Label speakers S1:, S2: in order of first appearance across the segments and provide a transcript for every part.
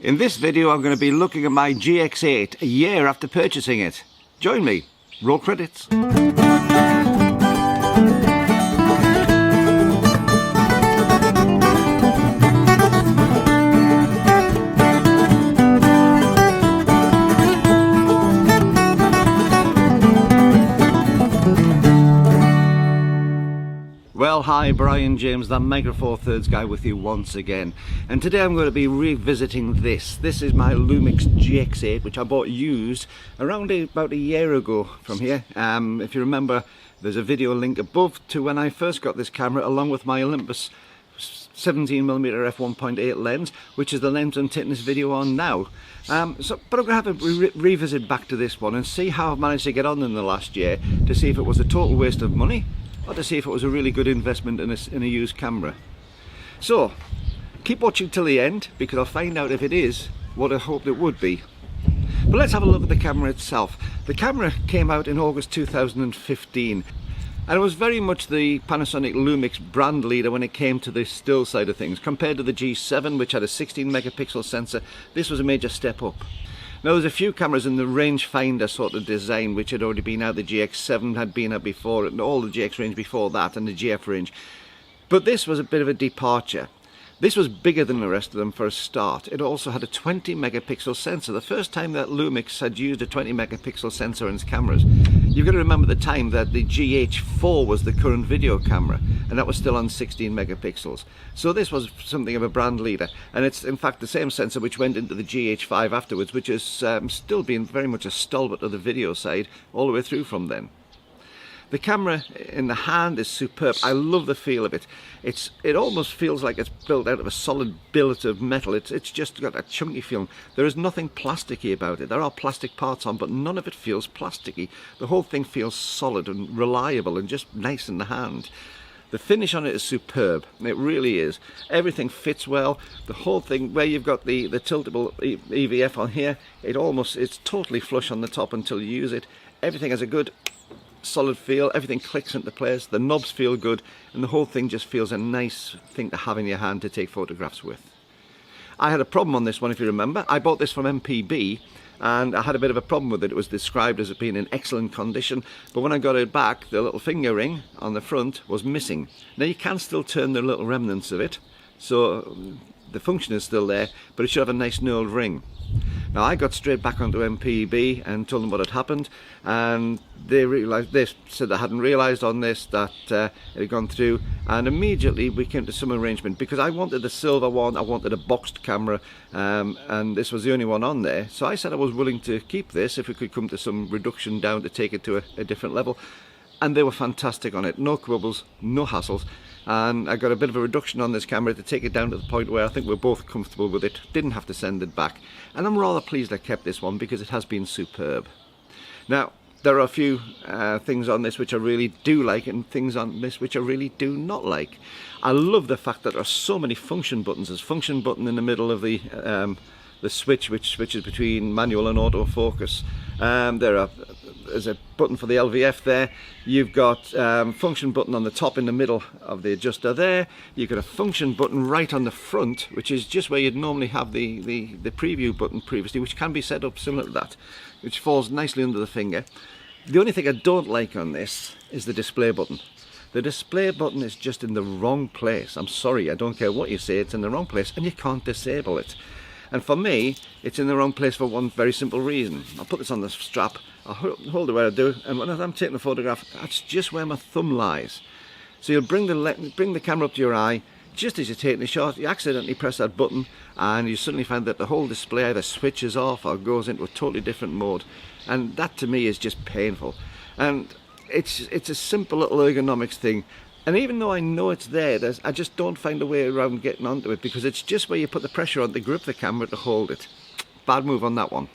S1: In this video I'm going to be looking at my GX8 a year after purchasing it. Join me. Roll credits. Well, hi, Brian James, the Micro Four Thirds guy with you once again. And today I'm going to be revisiting this. This is my Lumix GX8, which I bought used around about a year ago from here. If you remember, there's a video link above to when I first got this camera, along with my Olympus 17mm f1.8 lens, which is the lens I'm taking this video on now. But I'm going to have a revisit back to this one and see how I've managed to get on in the last year, to see if it was a total waste of money, or to see if it was a really good investment in a used camera. So keep watching till the end, because I'll find out if it is what I hoped it would be. But let's have a look at the camera itself. The camera came out in August 2015, and it was very much the Panasonic Lumix brand leader when it came to the still side of things. Compared to the G7, which had a 16 megapixel sensor, this was a major step up. Now, there's a few cameras in the rangefinder sort of design which had already been out. The GX7 had been out before, and all the GX range before that, and the GF range. But this was a bit of a departure. This was bigger than the rest of them for a start. It also had a 20 megapixel sensor. The first time that Lumix had used a 20 megapixel sensor in its cameras. You've got to remember the time that the GH4 was the current video camera, and that was still on 16 megapixels. So this was something of a brand leader, and it's in fact the same sensor which went into the GH5 afterwards, which has still been very much a stalwart of the video side all the way through from then. The camera in the hand is superb. I love the feel of it. It almost feels like it's built out of a solid billet of metal. It's just got a chunky feeling. There is nothing plasticky about it. There are plastic parts on, but none of it feels plasticky. The whole thing feels solid and reliable and just nice in the hand. The finish on it is superb. It really is. Everything fits well. The whole thing, where you've got the tiltable EVF on here, it's totally flush on the top until you use it. Everything has a good solid feel, everything clicks into place, the knobs feel good, and the whole thing just feels a nice thing to have in your hand to take photographs with. I had a problem on this one, if you remember. I bought this from MPB, and I had a bit of a problem with it. It was described as being in excellent condition, but when I got it back, the little finger ring on the front was missing. Now, you can still turn the little remnants of it, so the function is still there, but it should have a nice knurled ring. Now, I got straight back onto MPB and told them what had happened, and they said I hadn't realised on this that it had gone through, and immediately we came to some arrangement, because I wanted the silver one, I wanted a boxed camera, and this was the only one on there. So I said I was willing to keep this if we could come to some reduction down to take it to a different level, and they were fantastic on it. No quibbles, no hassles. And I got a bit of a reduction on this camera to take it down to the point where I think we're both comfortable with it. Didn't have to send it back, and I'm rather pleased I kept this one, because it has been superb. Now, there are a few things on this which I really do like, and things on this which I really do not like. I love the fact that there are so many function buttons. There's a function button in the middle of the switch which switches between manual and autofocus. There's a button for the LVF there. You've got function button on the top in the middle of the adjuster there. You've got a function button right on the front, which is just where you'd normally have the preview button previously, which can be set up similar to that, which falls nicely under the finger. The only thing I don't like on this is the display button. The display button is just in the wrong place. I'm sorry, I don't care what you say, it's in the wrong place, and you can't disable it. And for me, it's in the wrong place for one very simple reason. I'll put this on the strap, I'll hold it where I do, and when I'm taking a photograph, that's just where my thumb lies. So you'll bring the camera up to your eye. Just as you're taking a shot, you accidentally press that button, and you suddenly find that the whole display either switches off or goes into a totally different mode. And that to me is just painful. And it's a simple little ergonomics thing. And even though I know it's there, I just don't find a way around getting onto it, because it's just where you put the pressure on to grip the camera to hold it. Bad move on that one.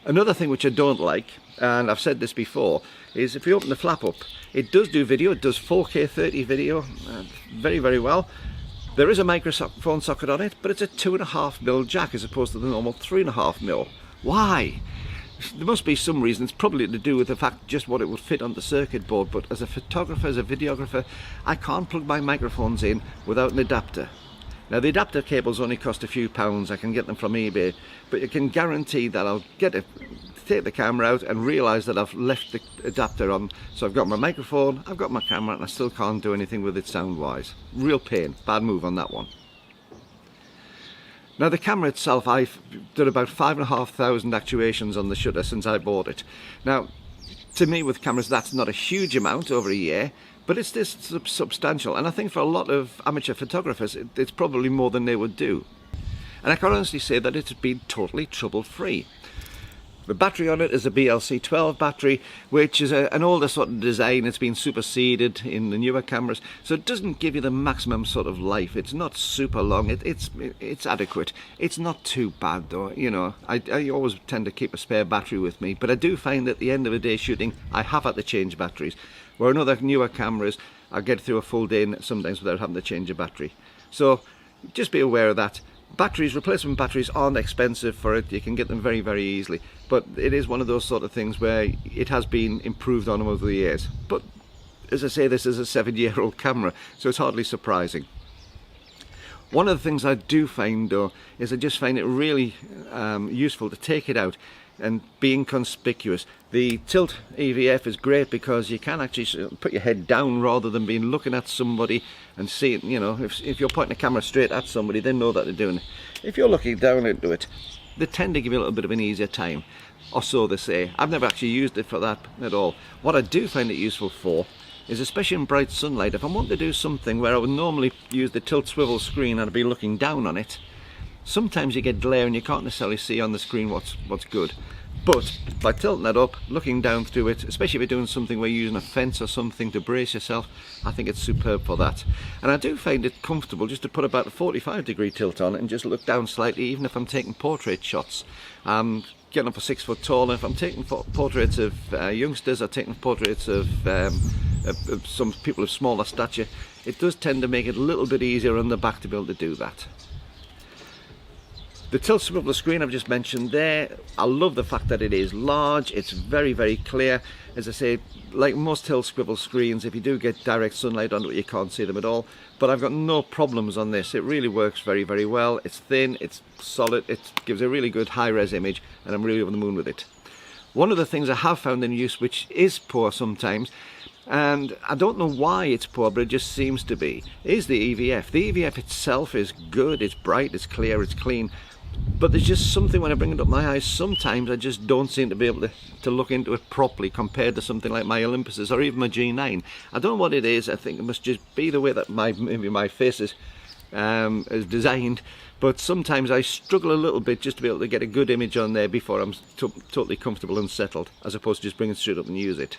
S1: Another thing which I don't like, and I've said this before, is if you open the flap up, it does do video. It does 4K 30 video very, very well. There is a microphone socket on it, but it's a 2.5mm jack as opposed to the normal 3.5mm. Why? There must be some reason. It's probably to do with the fact just what it would fit on the circuit board, but as a photographer, as a videographer, I can't plug my microphones in without an adapter. Now the adapter cables only cost a few pounds. I can get them from eBay, but you can guarantee that I'll take the camera out and realise that I've left the adapter on. So I've got my microphone, I've got my camera, and I still can't do anything with it sound wise. Real pain, bad move on that one. Now the camera itself, I've done about 5,500 actuations on the shutter since I bought it. Now to me with cameras that's not a huge amount over a year, but it's this substantial, and I think for a lot of amateur photographers it's probably more than they would do. And I can honestly say that it's been totally trouble-free. The battery on it is a BLC12 battery, which is an older sort of design. It's been superseded in the newer cameras, so it doesn't give you the maximum sort of life. It's not super long. It's adequate. It's not too bad though. You know, I always tend to keep a spare battery with me, but I do find at the end of the day shooting, I have had to change batteries. Where in other newer cameras, I get through a full day sometimes without having to change a battery. So just be aware of that. Batteries, replacement batteries aren't expensive for it. You can get them very, very easily. But it is one of those sort of things where it has been improved on over the years. But as I say, this is a 7-year-old camera, so it's hardly surprising. One of the things I do find though is I just find it really useful to take it out and be inconspicuous. The tilt EVF is great because you can actually put your head down rather than being looking at somebody and seeing, you know, if you're pointing a camera straight at somebody, they know that they're doing it. If you're looking down into it, they tend to give you a little bit of an easier time, or so they say. I've never actually used it for that at all. What I do find it useful for is, especially in bright sunlight, if I want to do something where I would normally use the tilt swivel screen and I'd be looking down on it, sometimes you get glare and you can't necessarily see on the screen what's good. But by tilting that up, looking down through it, especially if you're doing something where you're using a fence or something to brace yourself, I think it's superb for that. And I do find it comfortable just to put about a 45-degree tilt on it and just look down slightly, even if I'm taking portrait shots. Getting up a 6 foot tall, and if I'm taking portraits of youngsters or taking portraits of some people of smaller stature, it does tend to make it a little bit easier on the back to be able to do that. The tilt swivel screen I've just mentioned there, I love the fact that it is large, it's very, very clear. As I say, like most tilt swivel screens, if you do get direct sunlight onto it, you can't see them at all. But I've got no problems on this. It really works very, very well. It's thin, it's solid, it gives a really good high-res image, and I'm really over the moon with it. One of the things I have found in use, which is poor sometimes, and I don't know why it's poor, but it just seems to be, is the EVF. The EVF itself is good, it's bright, it's clear, it's clean. But there's just something when I bring it up my eyes, sometimes I just don't seem to be able to look into it properly compared to something like my Olympuses or even my G9. I don't know what it is. I think it must just be the way that maybe my face is designed, but sometimes I struggle a little bit just to be able to get a good image on there before I'm totally comfortable and settled, as opposed to just bring it straight up and use it.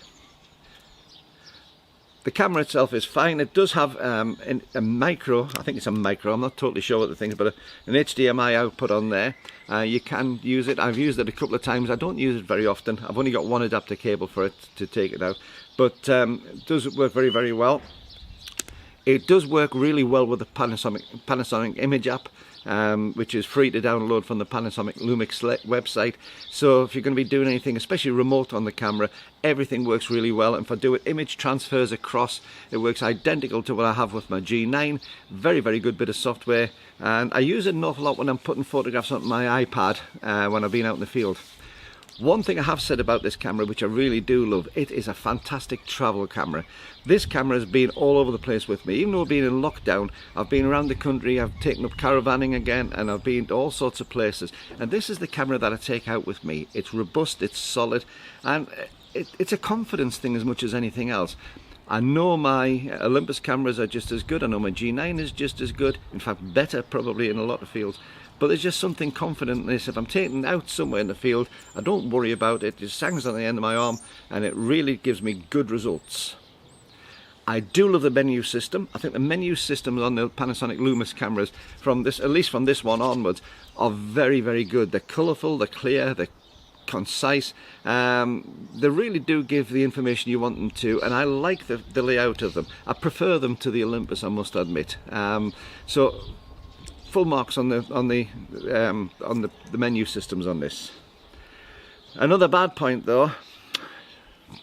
S1: The camera itself is fine. It does have a micro, I think it's a micro, I'm not totally sure what the thing is, but an HDMI output on there. You can use it. I've used it a couple of times. I don't use it very often. I've only got one adapter cable for it to take it out, but it does work very, very well. It does work really well with the Panasonic image app, which is free to download from the Panasonic Lumix website. So if you're going to be doing anything, especially remote on the camera, everything works really well. And for doing image transfers across, it works identical to what I have with my G9. Very, very good bit of software. And I use it an awful lot when I'm putting photographs on my iPad when I've been out in the field. One thing I have said about this camera, which I really do love, it is a fantastic travel camera. This camera has been all over the place with me. Even though I've been in lockdown, I've been around the country, I've taken up caravanning again, and I've been to all sorts of places. And this is the camera that I take out with me. It's robust, it's solid, and it's a confidence thing as much as anything else. I know my Olympus cameras are just as good, I know my G9 is just as good, in fact better probably in a lot of fields. But there's just something confident in this. If I'm taking out somewhere in the field, I don't worry about it. It just hangs on the end of my arm, and it really gives me good results. I do love the menu system. I think the menu systems on the Panasonic Lumix cameras, from this, at least from this one onwards, are very, very good. They're colourful, they're clear, they're concise. They really do give the information you want them to, and I like the layout of them. I prefer them to the Olympus, I must admit. So full marks on the menu systems on this. Another bad point though,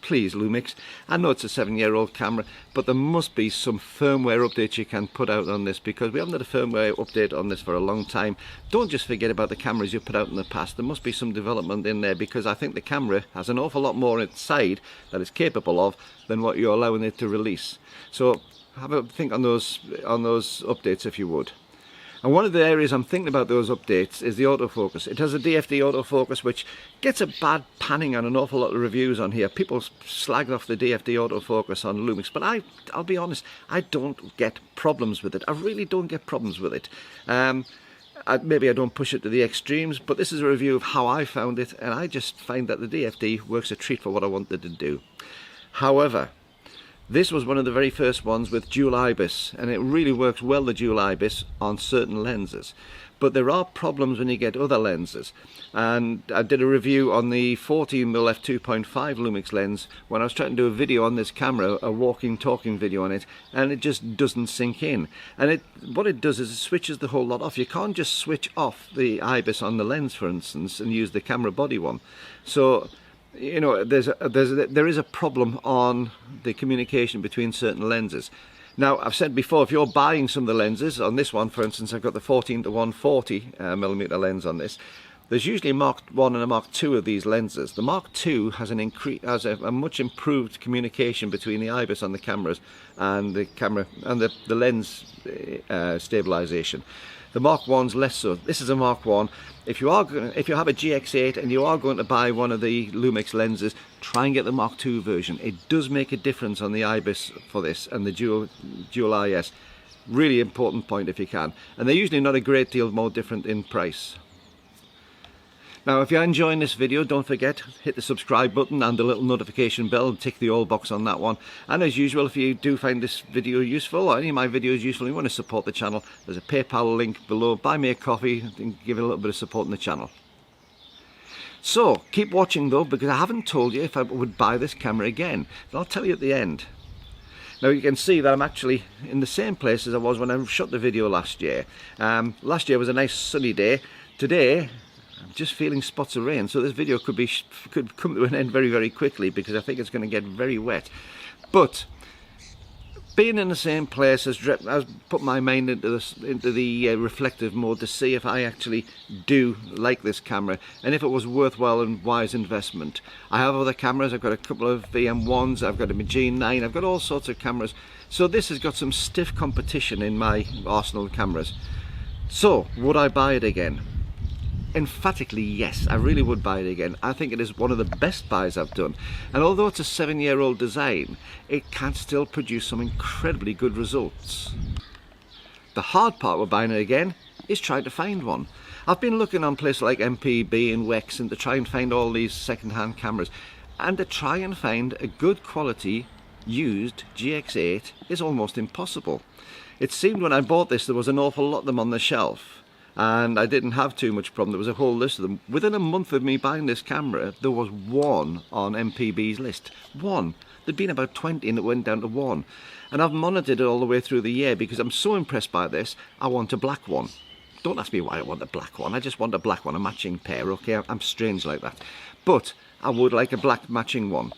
S1: please Lumix, I know it's a 7-year-old camera, but there must be some firmware updates you can put out on this, because we haven't had a firmware update on this for a long time. Don't just forget about the cameras you put out in the past. There must be some development in there, because I think the camera has an awful lot more inside that it's capable of than what you're allowing it to release. So have a think on those updates if you would. And one of the areas I'm thinking about those updates is the autofocus. It has a DFD autofocus, which gets a bad panning on an awful lot of reviews on here. People slag off the DFD autofocus on Lumix, but I'll be honest, I don't get problems with it. I really don't get problems with it. Maybe I don't push it to the extremes, but this is a review of how I found it, and I just find that the DFD works a treat for what I wanted to do. However, this was one of the very first ones with dual IBIS, and it really works well, the dual IBIS, on certain lenses. But there are problems when you get other lenses. And I did a review on the 14mm f2.5 Lumix lens when I was trying to do a video on this camera, a walking, talking video on it, and it just doesn't sink in. And what it does is it switches the whole lot off. You can't just switch off the IBIS on the lens, for instance, and use the camera body one. So, you know, there is a problem on the communication between certain lenses. Now, I've said before, if you're buying some of the lenses, on this one, for instance, I've got the 14-140mm lens on this. There's usually a Mark 1 and a Mark 2 of these lenses. The Mark 2 has a much improved communication between the IBIS on the cameras and the camera and the lens stabilization. The Mark 1's less so. This is a Mark 1. If you have a GX8 and you are going to buy one of the Lumix lenses, try and get the Mark 2 version. It does make a difference on the IBIS for this and the dual IS. Really important point if you can. And they're usually not a great deal more different in price. Now, if you're enjoying this video, don't forget, hit the subscribe button and the little notification bell and tick the all box on that one. And as usual, if you do find this video useful, or any of my videos useful, and you want to support the channel, there's a PayPal link below. Buy me a coffee and give it a little bit of support in the channel. So, keep watching though, because I haven't told you if I would buy this camera again. I'll tell you at the end. Now you can see that I'm actually in the same place as I was when I shot the video last year. Last year was a nice sunny day. Today, I'm just feeling spots of rain, so this video could come to an end very, very quickly, because I think it's going to get very wet. But being in the same place has put my mind into the reflective mode to see if I actually do like this camera and if it was worthwhile and wise investment. I have other cameras. I've got a couple of VM1s, I've got a G9, I've got all sorts of cameras. So this has got some stiff competition in my arsenal of cameras. So would I buy it again? Emphatically yes, I really would buy it again. I think it is one of the best buys I've done, and although it's a 7-year-old design, it can still produce some incredibly good results. The hard part with buying it again is trying to find one. I've been looking on places like MPB and Wex and to try and find all these second-hand cameras, and to try and find a good quality used GX8 is almost impossible. It seemed when I bought this there was an awful lot of them on the shelf, and I didn't have too much problem. There was a whole list of them. Within a month of me buying this camera, there was one on MPB's list. One. There'd been about 20 and it went down to one. And I've monitored it all the way through the year because I'm so impressed by this, I want a black one. Don't ask me why I want a black one. I just want a black one, a matching pair, okay? I'm strange like that. But I would like a black matching one.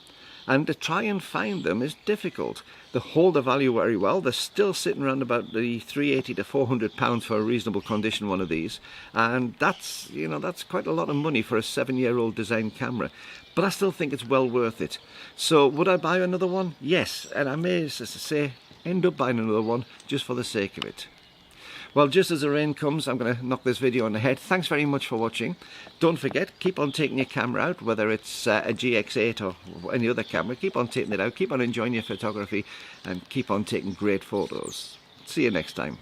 S1: And to try and find them is difficult. They hold the value very well. They're still sitting around about the £380 to £400 for a reasonable condition one of these, and that's, you know, that's quite a lot of money for a 7-year-old design camera. But I still think it's well worth it. So would I buy another one? Yes, and I may, as I say, end up buying another one just for the sake of it. Well, just as the rain comes, I'm going to knock this video on the head. Thanks very much for watching. Don't forget, keep on taking your camera out, whether it's a GX8 or any other camera. Keep on taking it out, keep on enjoying your photography, and keep on taking great photos. See you next time.